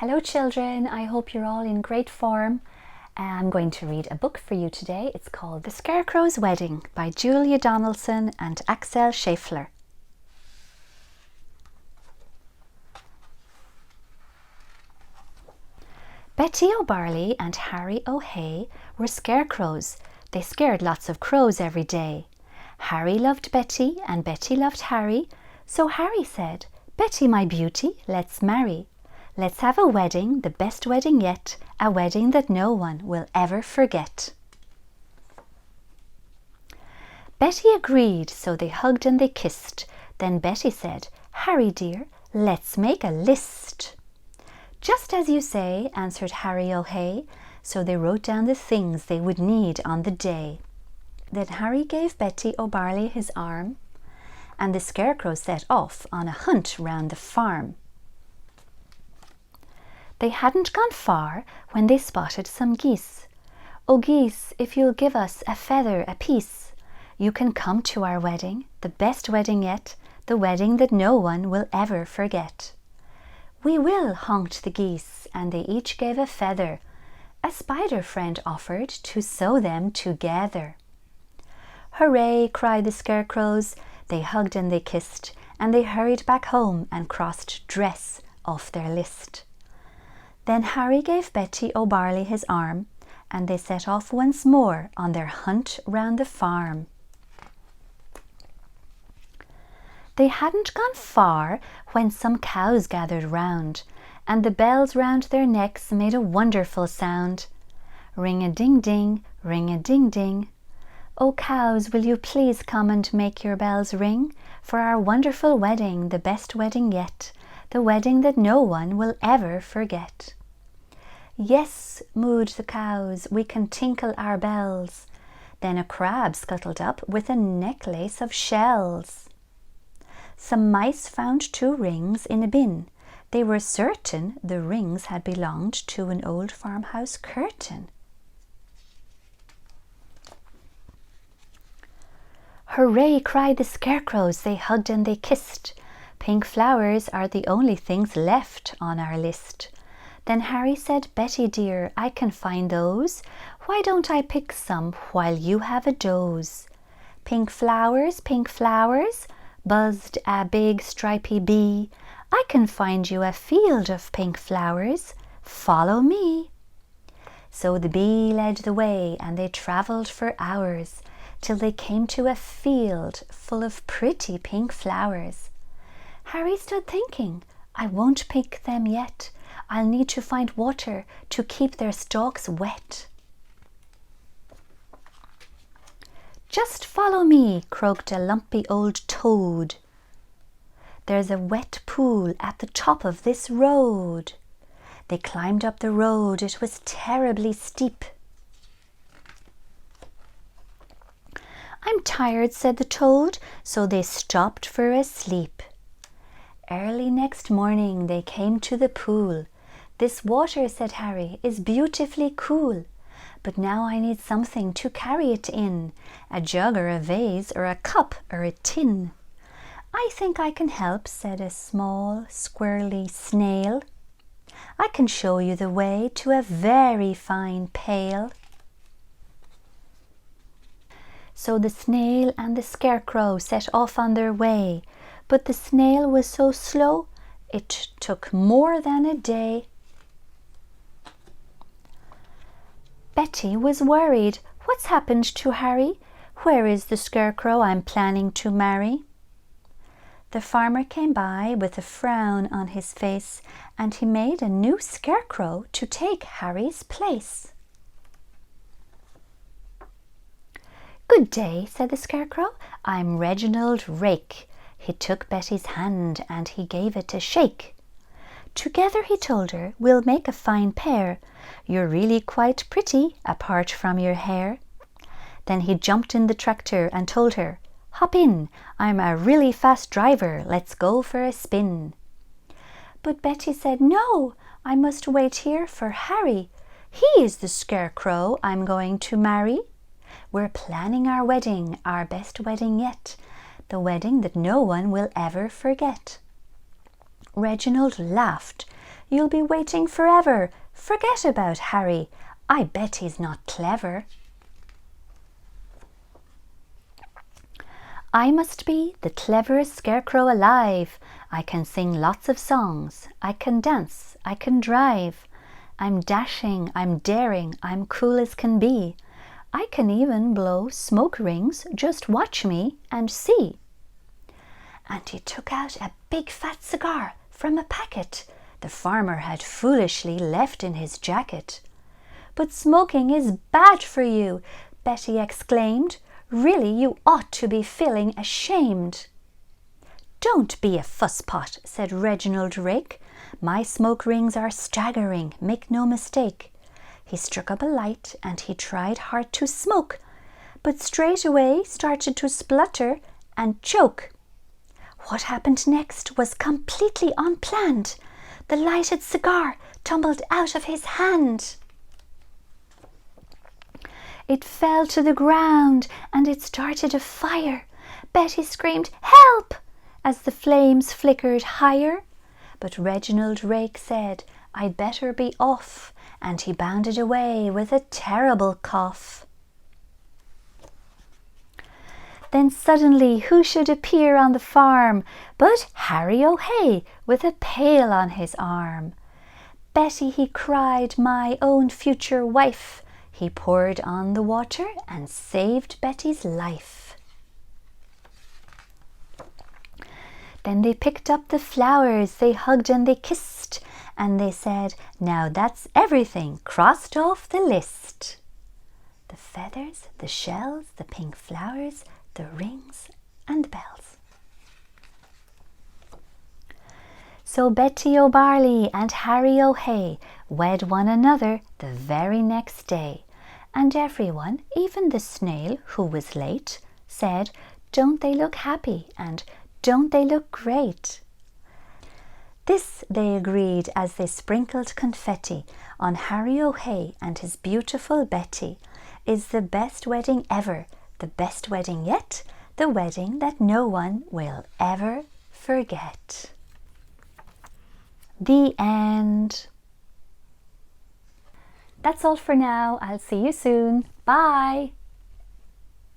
Hello children, I hope you're all in great form. I'm going to read a book for you today. It's called The Scarecrows' Wedding by Julia Donaldson and Axel Scheffler. Betty O'Barley and Harry O'Hay were scarecrows. They scared lots of crows every day. Harry loved Betty and Betty loved Harry, so Harry said, "Betty, my beauty, let's marry. Let's have a wedding, the best wedding yet, a wedding that no one will ever forget." Betty agreed, so they hugged and they kissed. Then Betty said, "Harry dear, let's make a list." "Just as you say," answered Harry O'Hay, so they wrote down the things they would need on the day. Then Harry gave Betty O'Barley his arm, and the Scarecrow set off on a hunt round the farm. They hadn't gone far when they spotted some geese. "Oh geese, if you'll give us a feather apiece, you can come to our wedding, the best wedding yet, the wedding that no one will ever forget." "We will," honked the geese, and they each gave a feather. A spider friend offered to sew them together. "Hooray!" cried the Scarecrows. They hugged and they kissed, and they hurried back home and crossed dress off their list. Then Harry gave Betty O'Barley his arm, and they set off once more on their hunt round the farm. They hadn't gone far when some cows gathered round, and the bells round their necks made a wonderful sound. Ring-a-ding-ding, ring-a-ding-ding. "Oh cows, will you please come and make your bells ring, for our wonderful wedding, the best wedding yet, the wedding that no one will ever forget." "Yes," mooed the cows, "we can tinkle our bells." Then a crab scuttled up with a necklace of shells. Some mice found 2 rings in a bin. They were certain the rings had belonged to an old farmhouse curtain. "Hooray!" cried the Scarecrows. They hugged and they kissed. "Pink flowers are the only things left on our list." Then Harry said, "Betty dear, I can find those. Why don't I pick some while you have a doze?" Pink flowers, buzzed a big stripy bee. "I can find you a field of pink flowers. Follow me." So the bee led the way, and they travelled for hours, till they came to a field full of pretty pink flowers. Harry stood thinking, "I won't pick them yet. I'll need to find water to keep their stalks wet." "Just follow me," croaked a lumpy old toad. "There's a wet pool at the top of this road." They climbed up the road. It was terribly steep. "I'm tired," said the toad, so they stopped for a sleep. Early next morning they came to the pool. "This water," said Harry, "is beautifully cool. But now I need something to carry it in, a jug or a vase or a cup or a tin." "I think I can help," said a small squirrely snail. "I can show you the way to a very fine pail." So the snail and the Scarecrow set off on their way, but the snail was so slow it took more than a day. Betty was worried. "What's happened to Harry? Where is the Scarecrow I'm planning to marry?" The farmer came by with a frown on his face, and he made a new Scarecrow to take Harry's place. "Good day," said the Scarecrow. "I'm Reginald Rake." He took Betty's hand and he gave it a shake. "Together," he told her, "we'll make a fine pair. You're really quite pretty, apart from your hair." Then he jumped in the tractor and told her, "Hop in, I'm a really fast driver, let's go for a spin." But Betty said, "No, I must wait here for Harry. He is the Scarecrow I'm going to marry. We're planning our wedding, our best wedding yet, the wedding that no one will ever forget." Reginald laughed. You'll be waiting forever. Forget about Harry. I bet he's not clever. I must be the cleverest scarecrow alive. I can sing lots of songs. I can dance. I can drive. I'm dashing. I'm daring. I'm cool as can be. I can even blow smoke rings. Just watch me and see. And he took out a big fat cigar from a packet the farmer had foolishly left in his jacket. But smoking is bad for you, Betty exclaimed. Really, you ought to be feeling ashamed. Don't be a fusspot, said Reginald Rake. My smoke rings are staggering, make no mistake. He struck up a light and he tried hard to smoke, but straight away started to splutter and choke. What happened next was completely unplanned. The lighted cigar tumbled out of his hand. It fell to the ground and it started a fire. Betty screamed, "Help!" as the flames flickered higher. But Reginald Rake said, "I'd better be off," and he bounded away with a terrible cough. Then suddenly who should appear on the farm but Harry O'Hay with a pail on his arm. "Betty," he cried, "my own future wife." He poured on the water and saved Betty's life. Then they picked up the flowers, they hugged and they kissed, and they said, "Now that's everything crossed off the list." The feathers, the shells, the pink flowers, the rings and bells. So Betty O'Barley and Harry O'Hay wed one another the very next day, and everyone, even the snail who was late, said, "Don't they look happy?" and "Don't they look great?" This, they agreed as they sprinkled confetti on Harry O'Hay and his beautiful Betty, is the best wedding ever, the best wedding yet, the wedding that no one will ever forget. The end. That's all for now. I'll see you soon. Bye.